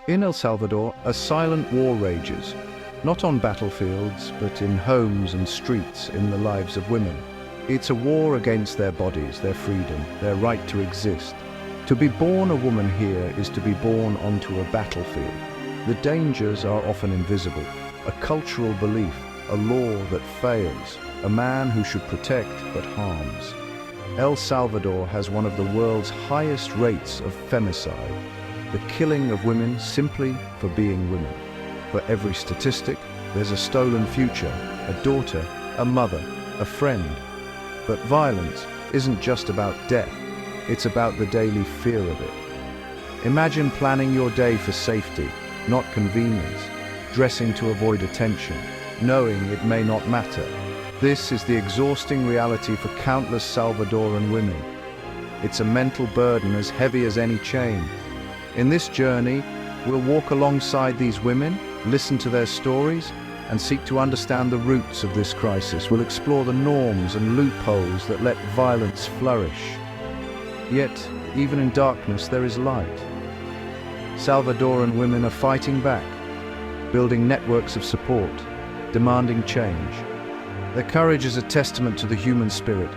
In El Salvador, a silent war rages, not on battlefields, but in homes and streets in the lives of women. It's a war against their bodies, their freedom, their right to exist. To be born a woman here is to be born onto a battlefield. The dangers are often invisible. A cultural belief, a law that fails, a man who should protect but harms. El Salvador has one of the world's highest rates of femicide, the killing of women simply for being women. For every statistic, there's a stolen future, a daughter, a mother, a friend. But violence isn't just about death, it's about the daily fear of it. Imagine planning your day for safety, not convenience, dressing to avoid attention, knowing it may not matter. This is the exhausting reality for countless Salvadoran women. It's a mental burden as heavy as any chain. In this journey, we'll walk alongside these women, listen to their stories, and seek to understand the roots of this crisis. We'll explore the norms and loopholes that let violence flourish. Yet, even in darkness, there is light. Salvadoran women are fighting back, building networks of support, demanding change. Their courage is a testament to the human spirit.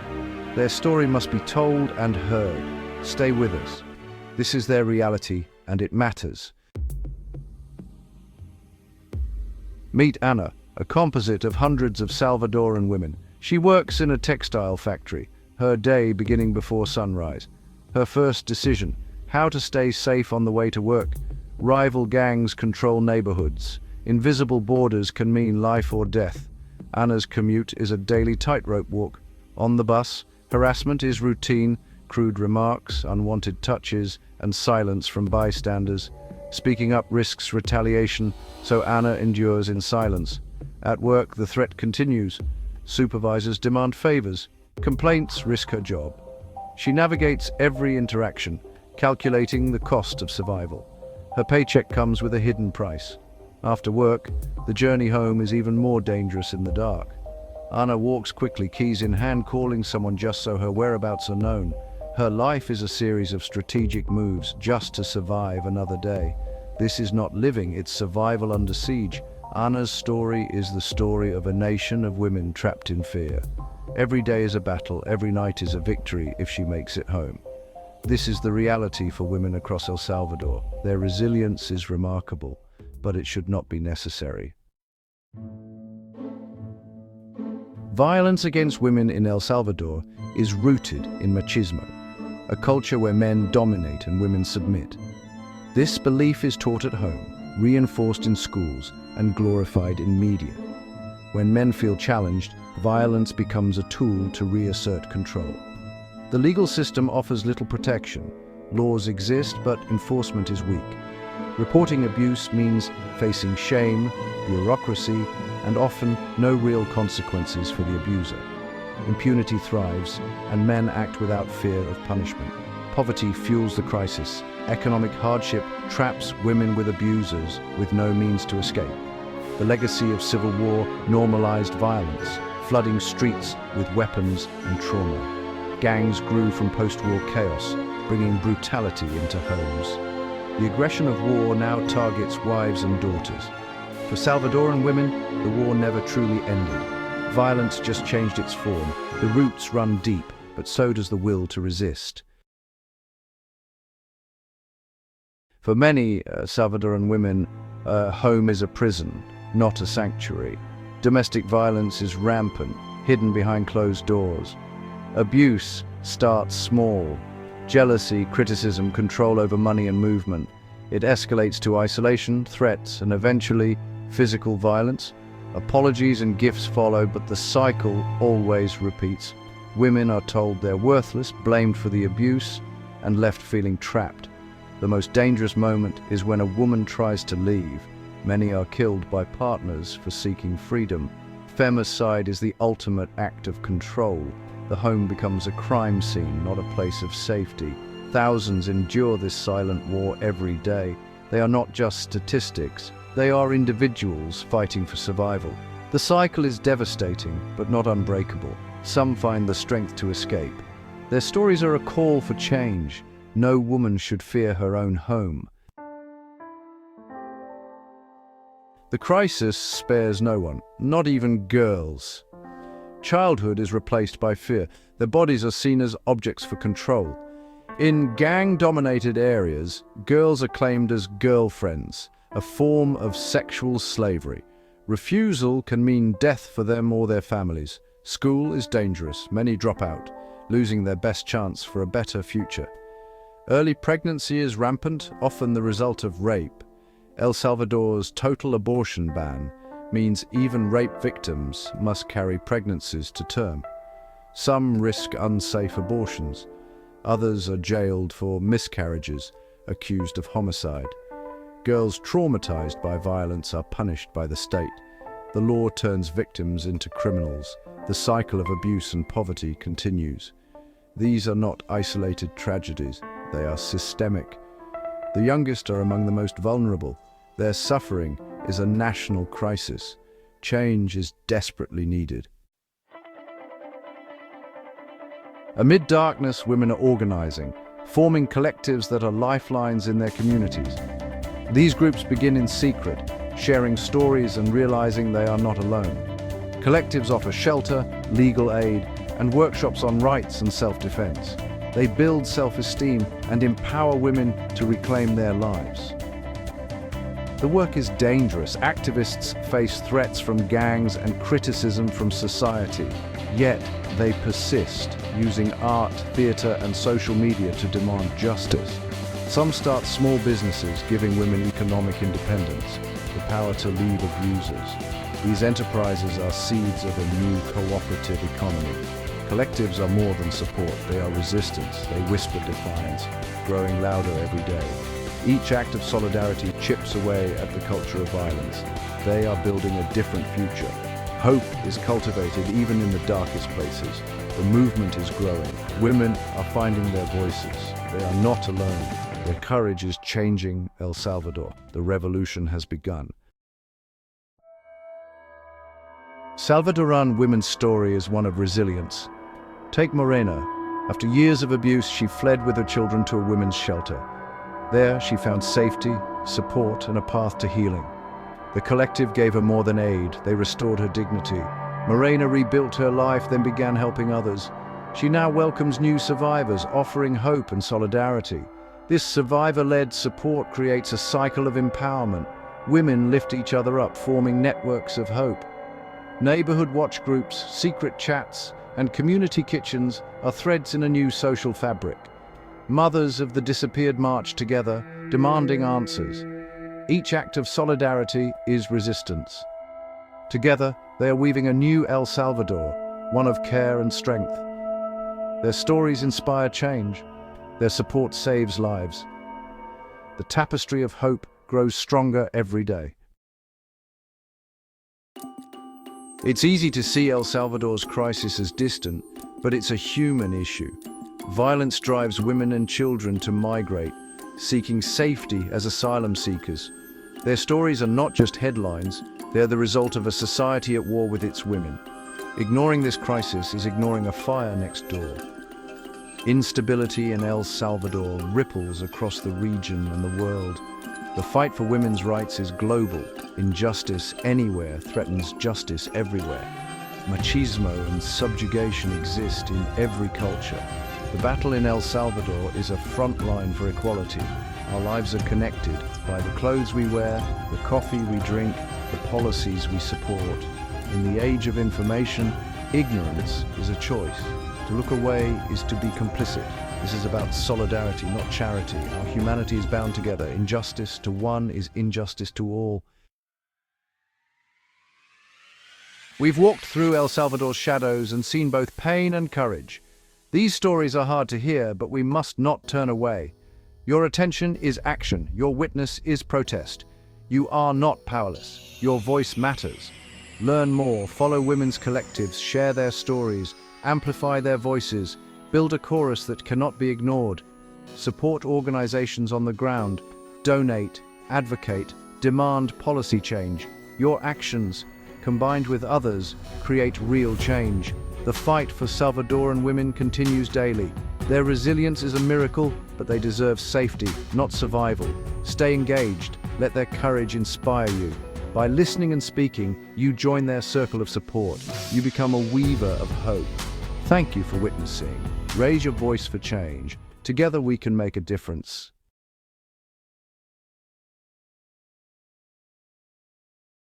Their story must be told and heard. Stay with us. This is their reality, and it matters. Meet Anna, a composite of hundreds of Salvadoran women. She works in a textile factory, her day beginning before sunrise. Her first decision, how to stay safe on the way to work. Rival gangs control neighborhoods. Invisible borders can mean life or death. Anna's commute is a daily tightrope walk. On the bus, harassment is routine, crude remarks, unwanted touches, and silence from bystanders. Speaking up risks retaliation, so Anna endures in silence. At work, the threat continues. Supervisors demand favors. Complaints risk her job. She navigates every interaction, calculating the cost of survival. Her paycheck comes with a hidden price. After work, the journey home is even more dangerous in the dark. Anna walks quickly, keys in hand, calling someone just so her whereabouts are known. Her life is a series of strategic moves just to survive another day. This is not living, it's survival under siege. Anna's story is the story of a nation of women trapped in fear. Every day is a battle, every night is a victory if she makes it home. This is the reality for women across El Salvador. Their resilience is remarkable, but it should not be necessary. Violence against women in El Salvador is rooted in machismo, a culture where men dominate and women submit. This belief is taught at home, reinforced in schools, and glorified in media. When men feel challenged, violence becomes a tool to reassert control. The legal system offers little protection. Laws exist, but enforcement is weak. Reporting abuse means facing shame, bureaucracy, and often no real consequences for the abuser. Impunity thrives, and men act without fear of punishment. Poverty fuels the crisis. Economic hardship traps women with abusers with no means to escape. The legacy of civil war normalized violence, flooding streets with weapons and trauma. Gangs grew from post-war chaos, bringing brutality into homes. The aggression of war now targets wives and daughters. For Salvadoran women, the war never truly ended. Violence just changed its form. The roots run deep, but so does the will to resist. For many Salvadoran women, home is a prison, not a sanctuary. Domestic violence is rampant, hidden behind closed doors. Abuse starts small. Jealousy, criticism, control over money and movement. It escalates to isolation, threats, and eventually physical violence. Apologies and gifts follow, but the cycle always repeats. Women are told they're worthless, blamed for the abuse, and left feeling trapped. The most dangerous moment is when a woman tries to leave. Many are killed by partners for seeking freedom. Femicide is the ultimate act of control. The home becomes a crime scene, not a place of safety. Thousands endure this silent war every day. They are not just statistics. They are individuals fighting for survival. The cycle is devastating, but not unbreakable. Some find the strength to escape. Their stories are a call for change. No woman should fear her own home. The crisis spares no one, not even girls. Childhood is replaced by fear. Their bodies are seen as objects for control. In gang-dominated areas, girls are claimed as girlfriends, a form of sexual slavery. Refusal can mean death for them or their families. School is dangerous. Many drop out, losing their best chance for a better future. Early pregnancy is rampant, often the result of rape. El Salvador's total abortion ban means even rape victims must carry pregnancies to term. Some risk unsafe abortions. Others are jailed for miscarriages, accused of homicide. Girls traumatized by violence are punished by the state. The law turns victims into criminals. The cycle of abuse and poverty continues. These are not isolated tragedies, they are systemic. The youngest are among the most vulnerable. Their suffering is a national crisis. Change is desperately needed. Amid darkness, women are organizing, forming collectives that are lifelines in their communities. These groups begin in secret, sharing stories and realizing they are not alone. Collectives offer shelter, legal aid, and workshops on rights and self-defense. They build self-esteem and empower women to reclaim their lives. The work is dangerous. Activists face threats from gangs and criticism from society. Yet they persist, using art, theater, and social media to demand justice. Some start small businesses, giving women economic independence, the power to leave abusers. These enterprises are seeds of a new cooperative economy. Collectives are more than support, they are resistance. They whisper defiance, growing louder every day. Each act of solidarity chips away at the culture of violence. They are building a different future. Hope is cultivated even in the darkest places. The movement is growing. Women are finding their voices. They are not alone. Their courage is changing El Salvador. The revolution has begun. Salvadoran women's story is one of resilience. Take Morena. After years of abuse, she fled with her children to a women's shelter. There, she found safety, support, and a path to healing. The collective gave her more than aid. They restored her dignity. Morena rebuilt her life, then began helping others. She now welcomes new survivors, offering hope and solidarity. This survivor-led support creates a cycle of empowerment. Women lift each other up, forming networks of hope. Neighborhood watch groups, secret chats, and community kitchens are threads in a new social fabric. Mothers of the disappeared march together, demanding answers. Each act of solidarity is resistance. Together, they are weaving a new El Salvador, one of care and strength. Their stories inspire change. Their support saves lives. The tapestry of hope grows stronger every day. It's easy to see El Salvador's crisis as distant, but it's a human issue. Violence drives women and children to migrate, seeking safety as asylum seekers. Their stories are not just headlines, they're the result of a society at war with its women. Ignoring this crisis is ignoring a fire next door. Instability in El Salvador ripples across the region and the world. The fight for women's rights is global. Injustice anywhere threatens justice everywhere. Machismo and subjugation exist in every culture. The battle in El Salvador is a front line for equality. Our lives are connected by the clothes we wear, the coffee we drink, the policies we support. In the age of information, ignorance is a choice. To look away is to be complicit. This is about solidarity, not charity. Our humanity is bound together. Injustice to one is injustice to all. We've walked through El Salvador's shadows and seen both pain and courage. These stories are hard to hear, but we must not turn away. Your attention is action. Your witness is protest. You are not powerless. Your voice matters. Learn more, follow women's collectives, share their stories, amplify their voices, build a chorus that cannot be ignored. Support organizations on the ground, donate, advocate, demand policy change. Your actions, combined with others, create real change. The fight for Salvadoran women continues daily. Their resilience is a miracle, but they deserve safety, not survival. Stay engaged. Let their courage inspire you. By listening and speaking, you join their circle of support. You become a weaver of hope. Thank you for witnessing. Raise your voice for change. Together we can make a difference.